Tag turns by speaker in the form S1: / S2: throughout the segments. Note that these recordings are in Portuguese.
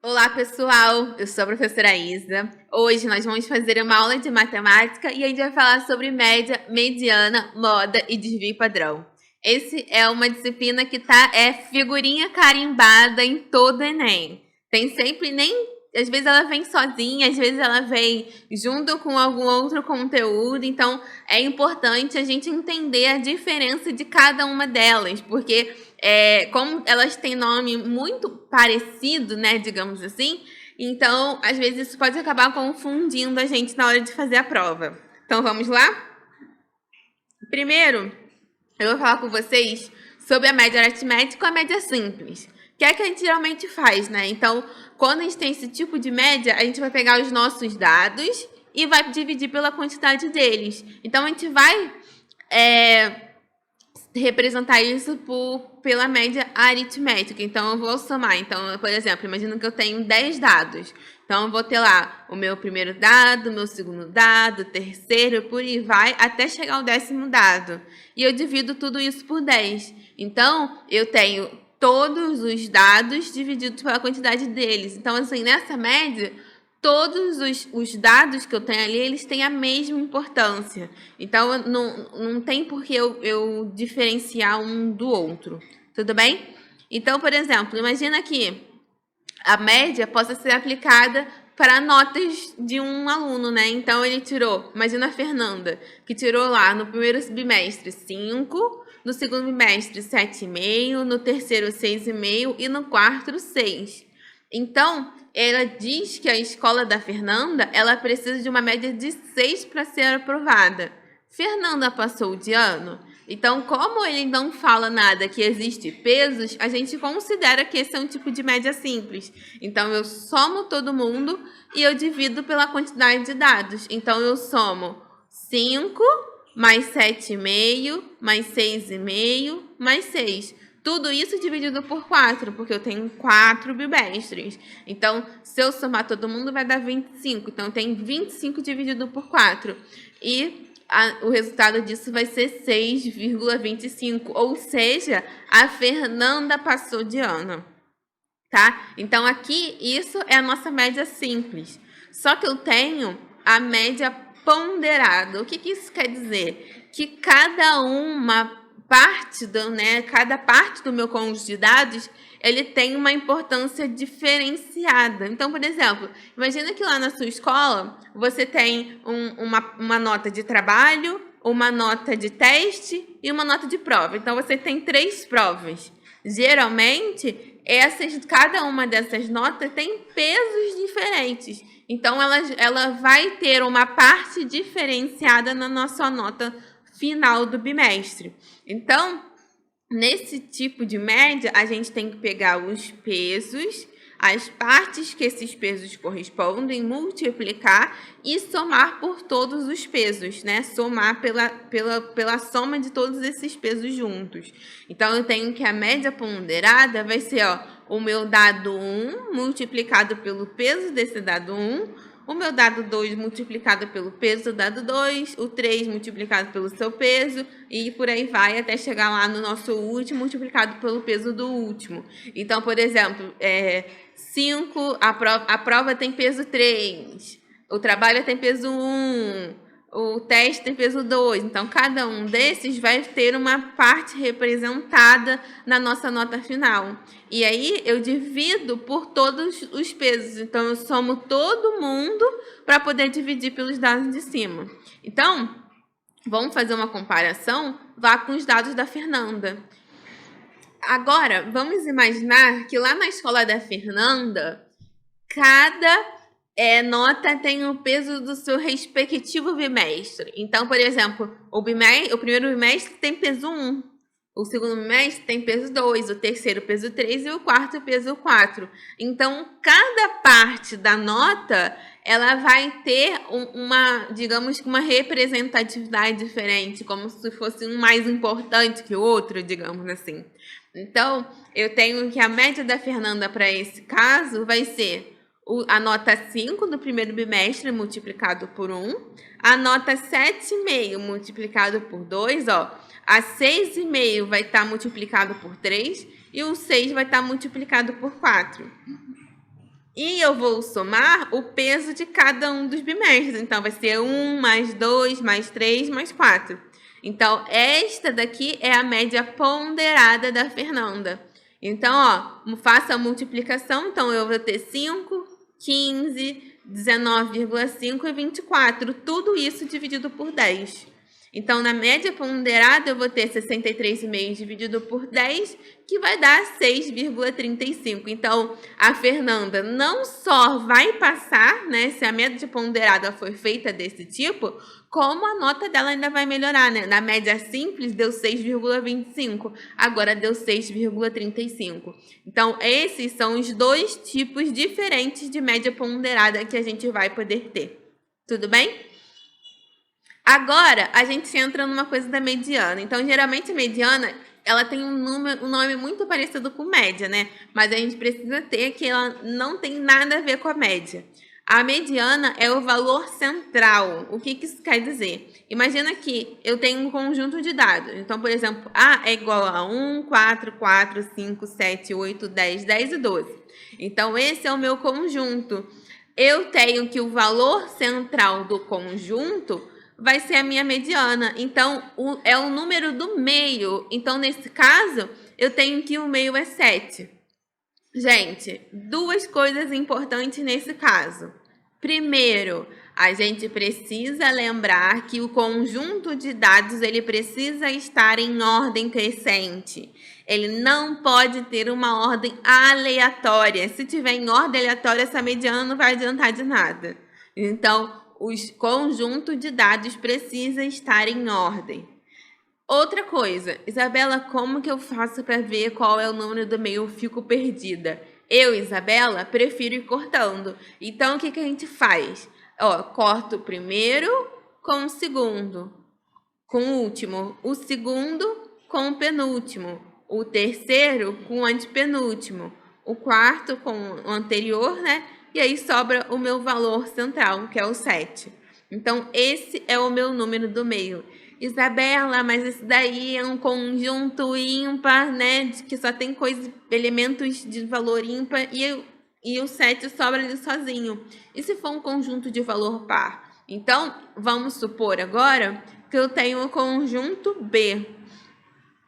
S1: Olá, pessoal! Eu sou a professora Isa. Hoje nós vamos fazer uma aula de matemática e a gente vai falar sobre média, mediana, moda e desvio padrão. Esse é uma disciplina que é figurinha carimbada em todo o Enem. Tem sempre, às vezes ela vem sozinha, às vezes ela vem junto com algum outro conteúdo, então é importante a gente entender a diferença de cada uma delas, porque como elas têm nome muito parecido, né, digamos assim, então às vezes isso pode acabar confundindo a gente na hora de fazer a prova. Então vamos lá? Primeiro, eu vou falar com vocês sobre a média aritmética ou a média simples, que é a que a gente geralmente faz, né? Então, quando a gente tem esse tipo de média, a gente vai pegar os nossos dados e vai dividir pela quantidade deles. Então, a gente vai representar isso pela média aritmética. Então, eu vou somar. Então, por exemplo, imagina que eu tenho 10 dados. Então, eu vou ter lá o meu primeiro dado, o meu segundo dado, o terceiro, por aí vai, até chegar ao 10º dado. E eu divido tudo isso por 10. Então, eu tenho todos os dados divididos pela quantidade deles. Então, assim, nessa média, todos os dados que eu tenho ali, eles têm a mesma importância. Então, não tem por que eu diferenciar um do outro. Tudo bem? Então, por exemplo, imagina que a média possa ser aplicada para notas de um aluno, né? Então, ele tirou, imagina a Fernanda, que tirou lá no primeiro bimestre 5, no segundo bimestre 7,5, no terceiro 6,5 e no quarto 6. Então, ela diz que a escola da Fernanda, ela precisa de uma média de 6 para ser aprovada. Fernanda passou de ano? Então, como ele não fala nada que existe pesos, a gente considera que esse é um tipo de média simples. Então, eu somo todo mundo e eu divido pela quantidade de dados. Então, eu somo 5 mais 7,5 mais 6,5 mais 6. Tudo isso dividido por 4, porque eu tenho 4 bimestres. Então, se eu somar todo mundo, vai dar 25. Então, tem 25 dividido por 4. E o resultado disso vai ser 6,25. Ou seja, a Fernanda passou de ano. Tá? Então, aqui, isso é a nossa média simples. Só que eu tenho a média ponderada. O que isso quer dizer? Que cada parte do meu conjunto de dados, ele tem uma importância diferenciada. Então, por exemplo, imagina que lá na sua escola você tem uma nota de trabalho, uma nota de teste e uma nota de prova. Então, você tem 3 provas. Geralmente, cada uma dessas notas tem pesos diferentes. Então, ela vai ter uma parte diferenciada na nossa nota final do bimestre. Então, nesse tipo de média, a gente tem que pegar os pesos, as partes que esses pesos correspondem, multiplicar e somar por todos os pesos, né? Somar pela soma de todos esses pesos juntos. Então, eu tenho que a média ponderada vai ser, o meu dado 1 multiplicado pelo peso desse dado 1, o meu dado 2 multiplicado pelo peso do dado 2, o 3 multiplicado pelo seu peso, e por aí vai até chegar lá no nosso último multiplicado pelo peso do último. Então, por exemplo, 5, a prova tem peso 3, o trabalho tem peso 1, o teste tem peso 2. Então, cada um desses vai ter uma parte representada na nossa nota final. E aí, eu divido por todos os pesos. Então, eu somo todo mundo para poder dividir pelos dados de cima. Então, vamos fazer uma comparação? Vá com os dados da Fernanda. Agora, vamos imaginar que lá na escola da Fernanda, cada nota tem o peso do seu respectivo bimestre. Então, por exemplo, o primeiro bimestre tem peso 1, o segundo bimestre tem peso 2, o terceiro peso 3 e o quarto peso 4. Então, cada parte da nota, ela vai ter uma representatividade diferente, como se fosse um mais importante que o outro, digamos assim. Então, eu tenho que a média da Fernanda para esse caso vai ser a nota 5 do primeiro bimestre multiplicado por 1, a nota 7,5 multiplicado por 2, a 6,5 vai estar multiplicado por 3 e o 6 vai estar multiplicado por 4. E eu vou somar o peso de cada um dos bimestres. Então, vai ser 1, mais 2, mais 3, mais 4. Então, esta daqui é a média ponderada da Fernanda. Então, ó, faça a multiplicação. Então, eu vou ter 5, 15, 19,5 e 24. Tudo isso dividido por 10. Então, na média ponderada, eu vou ter 63,5 dividido por 10, que vai dar 6,35. Então, a Fernanda não só vai passar, né, se a média ponderada for feita desse tipo, como a nota dela ainda vai melhorar, né? Na média simples, deu 6,25, agora deu 6,35. Então, esses são os dois tipos diferentes de média ponderada que a gente vai poder ter. Tudo bem? Agora, a gente entra numa coisa da mediana. Então, geralmente, a mediana, ela tem um nome muito parecido com média, né? Mas a gente precisa ter que ela não tem nada a ver com a média. A mediana é o valor central. O que isso quer dizer? Imagina que eu tenho um conjunto de dados. Então, por exemplo, A é igual a 1, 4, 4, 5, 7, 8, 10, 10 e 12. Então, esse é o meu conjunto. Eu tenho que o valor central do conjunto vai ser a minha mediana. Então, é o número do meio. Então, nesse caso, eu tenho que o meio é 7. Gente, duas coisas importantes nesse caso. Primeiro, a gente precisa lembrar que o conjunto de dados ele precisa estar em ordem crescente. Ele não pode ter uma ordem aleatória. Se tiver em ordem aleatória, essa mediana não vai adiantar de nada. Então, o conjunto de dados precisa estar em ordem. Outra coisa, Isabela, como que eu faço para ver qual é o número do meio? Eu fico perdida. Eu, Isabela, prefiro ir cortando. Então, o que a gente faz? Ó, corto o primeiro com o segundo, com o último. O segundo com o penúltimo. O terceiro com o antepenúltimo. O quarto com o anterior, né? E aí sobra o meu valor central, que é o 7. Então, esse é o meu número do meio. Isabela, mas esse daí é um conjunto ímpar, né? Que só tem elementos de valor ímpar e o 7 sobra ali sozinho. E se for um conjunto de valor par? Então, vamos supor agora que eu tenho o conjunto B.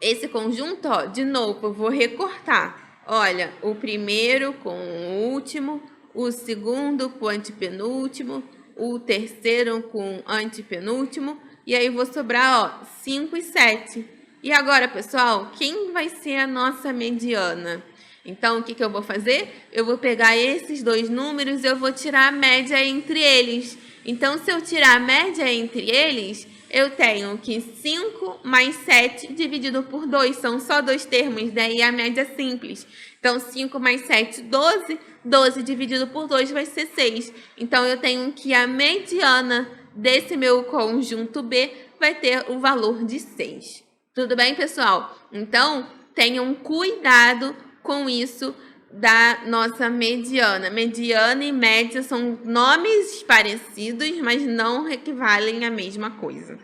S1: Esse conjunto, ó, de novo, eu vou recortar. Olha, o primeiro com o último, o segundo com o antepenúltimo, o terceiro com o antepenúltimo, e aí vou sobrar, ó, 5 e 7. E agora, pessoal, quem vai ser a nossa mediana? Então, o que eu vou fazer? Eu vou pegar esses dois números e eu vou tirar a média entre eles. Então, se eu tirar a média entre eles, eu tenho que 5 mais 7 dividido por 2. São só dois termos, daí a média simples. Então, 5 mais 7, 12. 12 dividido por 2 vai ser 6. Então, eu tenho que a mediana desse meu conjunto B vai ter o valor de 6. Tudo bem, pessoal? Então, tenham cuidado com isso da nossa mediana. Mediana e média são nomes parecidos, mas não equivalem à mesma coisa.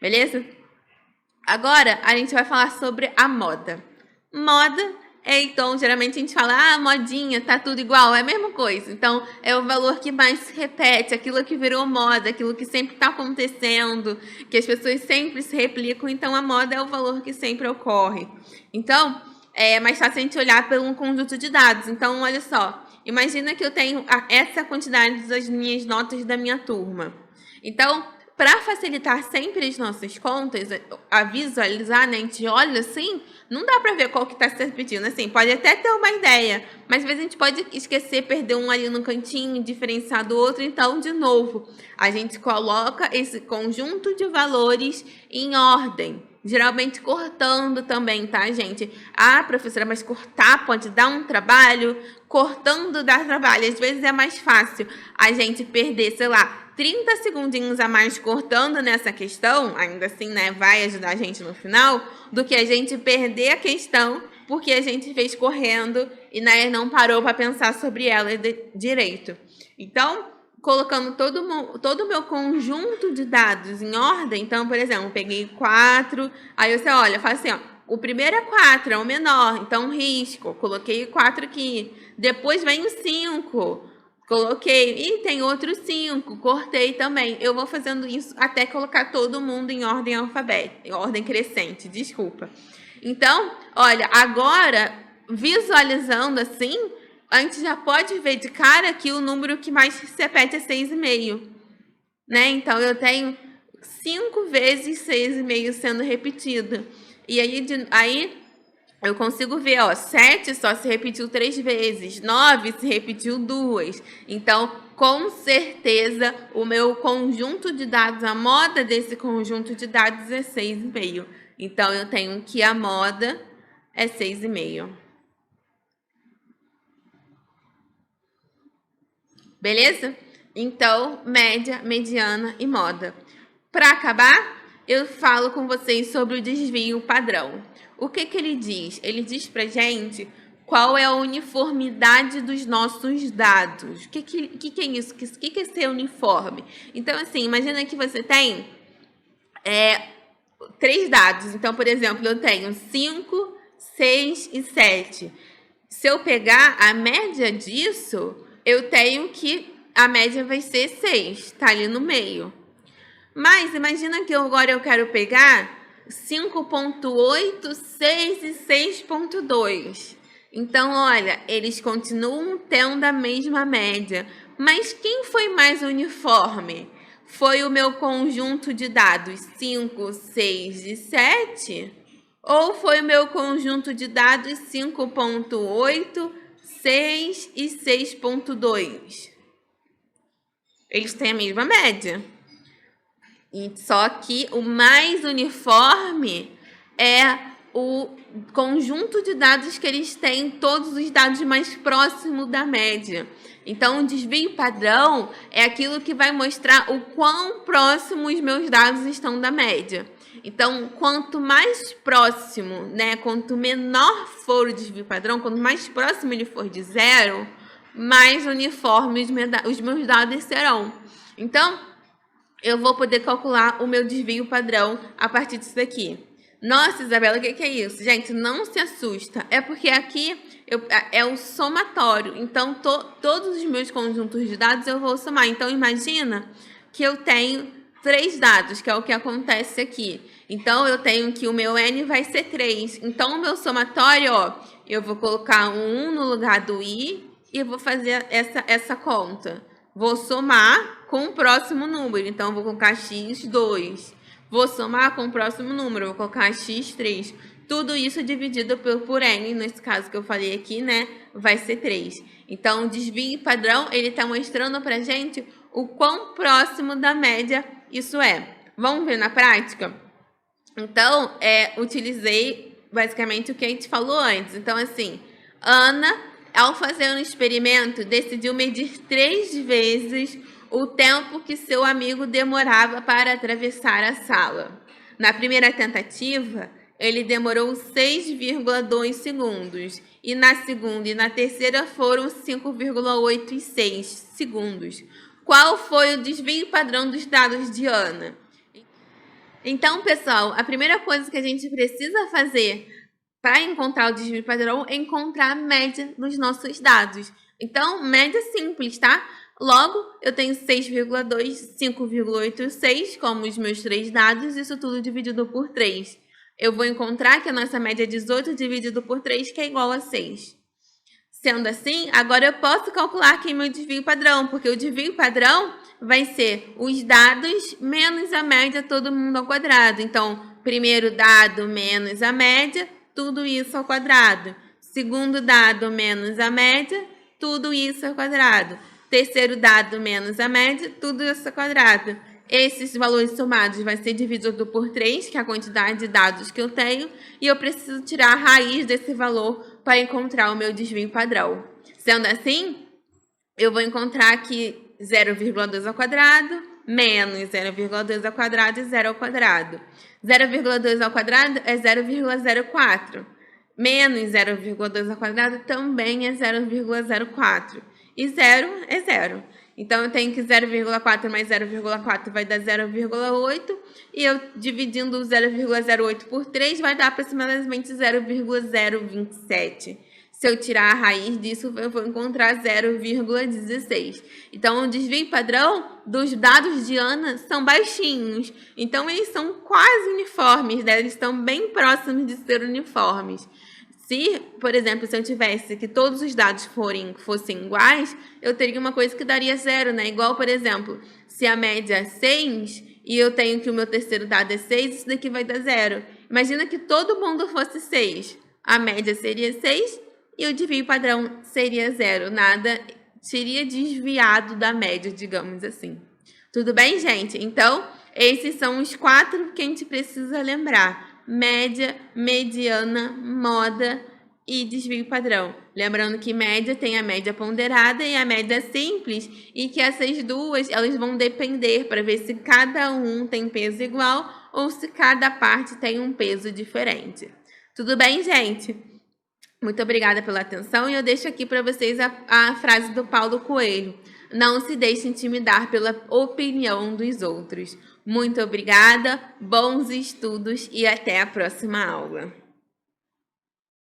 S1: Beleza? Agora, a gente vai falar sobre a moda. Moda então, geralmente a gente fala, modinha, tá tudo igual, é a mesma coisa. Então, é o valor que mais se repete, aquilo que virou moda, aquilo que sempre está acontecendo, que as pessoas sempre se replicam. Então, a moda é o valor que sempre ocorre. Então, é mais fácil a gente olhar por um conjunto de dados. Então, olha só, imagina que eu tenho essa quantidade das minhas notas da minha turma. Então, para facilitar sempre as nossas contas, a visualizar, né? A gente olha assim, não dá para ver qual que está se repetindo. Assim, pode até ter uma ideia, mas às vezes a gente pode esquecer, perder um ali no cantinho, diferenciar do outro. Então, de novo, a gente coloca esse conjunto de valores em ordem. Geralmente cortando também, tá, gente? Ah, professora, mas cortar pode dar um trabalho? Cortando dá trabalho. Às vezes é mais fácil a gente perder, sei lá, 30 segundinhos a mais cortando nessa questão, ainda assim, né, vai ajudar a gente no final, do que a gente perder a questão porque a gente fez correndo e, né, não parou para pensar sobre ela direito. Então, colocando todo o meu conjunto de dados em ordem, então, por exemplo, eu peguei 4, aí você olha, faz assim, ó, o primeiro é 4, é o menor, então risco, coloquei 4 aqui. Depois vem o 5, coloquei, e tem outro 5, cortei também. Eu vou fazendo isso até colocar todo mundo em ordem alfabética, em ordem crescente, desculpa. Então, olha, agora, visualizando assim, a gente já pode ver de cara que o número que mais se repete é 6,5, né? Então, eu tenho 5 vezes 6,5 sendo repetido. E aí eu consigo ver, ó, 7 só se repetiu 3 vezes, 9 se repetiu 2. Então, com certeza, o meu conjunto de dados, a moda desse conjunto de dados é 6,5. Então, eu tenho que a moda é 6,5. Beleza? Então, média, mediana e moda. Para acabar, eu falo com vocês sobre o desvio padrão. O que ele diz? Ele diz pra gente qual é a uniformidade dos nossos dados. O que é isso? O que é ser uniforme? Então, assim, imagina que você tem 3 dados. Então, por exemplo, eu tenho 5, 6 e 7. Se eu pegar a média disso, eu tenho que a média vai ser 6, tá ali no meio. Mas imagina que agora eu quero pegar 5,8, 6 e 6,2. Então, olha, eles continuam tendo a mesma média. Mas quem foi mais uniforme? Foi o meu conjunto de dados 5, 6 e 7? Ou foi o meu conjunto de dados 5,8, 6 e 6,2? Eles têm a mesma média. E só que o mais uniforme é o conjunto de dados que eles têm, todos os dados mais próximos da média. Então, o desvio padrão é aquilo que vai mostrar o quão próximos os meus dados estão da média. Então, quanto mais próximo, né, quanto menor for o desvio padrão, quanto mais próximo ele for de 0, mais uniformes os meus dados serão. Então, eu vou poder calcular o meu desvio padrão a partir disso daqui. Nossa, Isabela, o que é isso? Gente, não se assusta. É porque aqui é o somatório. Então, todos os meus conjuntos de dados eu vou somar. Então, imagina que eu tenho 3 dados, que é o que acontece aqui. Então, eu tenho que o meu N vai ser 3. Então, o meu somatório, ó, eu vou colocar um 1 no lugar do I e vou fazer essa conta. Vou somar com o próximo número. Então, vou colocar x2. Vou somar com o próximo número. Vou colocar x3. Tudo isso dividido por n, nesse caso que eu falei aqui, né? Vai ser 3. Então, o desvio padrão, ele está mostrando pra gente o quão próximo da média isso é. Vamos ver na prática? Então, utilizei basicamente o que a gente falou antes. Então, assim, Ana, ao fazer um experimento, decidiu medir 3 vezes o tempo que seu amigo demorava para atravessar a sala. Na primeira tentativa, ele demorou 6,2 segundos. E na segunda e na terceira foram 5,8 e 6 segundos. Qual foi o desvio padrão dos dados de Ana? Então, pessoal, a primeira coisa que a gente precisa fazer para encontrar o desvio padrão é encontrar a média dos nossos dados. Então, média simples, tá? Logo, eu tenho 6,2, 5,8 e 6 como os meus 3 dados, isso tudo dividido por 3. Eu vou encontrar que a nossa média é 18 dividido por 3, que é igual a 6. Sendo assim, agora eu posso calcular aqui meu desvio padrão, porque o desvio padrão vai ser os dados menos a média, todo mundo ao quadrado. Então, primeiro dado menos a média, tudo isso ao quadrado. Segundo dado menos a média, tudo isso ao quadrado. Terceiro dado menos a média, tudo isso ao quadrado. Esses valores somados vai ser dividido por 3, que é a quantidade de dados que eu tenho, e eu preciso tirar a raiz desse valor para encontrar o meu desvio padrão. Sendo assim, eu vou encontrar aqui 0,2 ao quadrado, menos 0,2 ao quadrado e 0 ao quadrado. 0,2 ao quadrado é 0,04. Menos 0,2 ao quadrado também é 0,04. E 0 é 0. Então, eu tenho que 0,4 mais 0,4 vai dar 0,8. E eu dividindo 0,08 por 3 vai dar aproximadamente 0,027. Se eu tirar a raiz disso, eu vou encontrar 0,16. Então, o desvio padrão dos dados de Ana são baixinhos. Então, eles são quase uniformes, né? Eles estão bem próximos de ser uniformes. Se, por exemplo, se eu tivesse que todos os dados fossem iguais, eu teria uma coisa que daria 0, né? Igual, por exemplo, se a média é 6 e eu tenho que o meu terceiro dado é 6, isso daqui vai dar 0. Imagina que todo mundo fosse 6. A média seria 6 e o desvio padrão seria 0. Nada seria desviado da média, digamos assim. Tudo bem, gente? Então, esses são os 4 que a gente precisa lembrar. Média, mediana, moda e desvio padrão. Lembrando que média tem a média ponderada e a média simples, e que essas duas elas vão depender para ver se cada um tem peso igual ou se cada parte tem um peso diferente. Tudo bem, gente? Muito obrigada pela atenção e eu deixo aqui para vocês a frase do Paulo Coelho. Não se deixe intimidar pela opinião dos outros. Muito obrigada, bons estudos e até a próxima aula.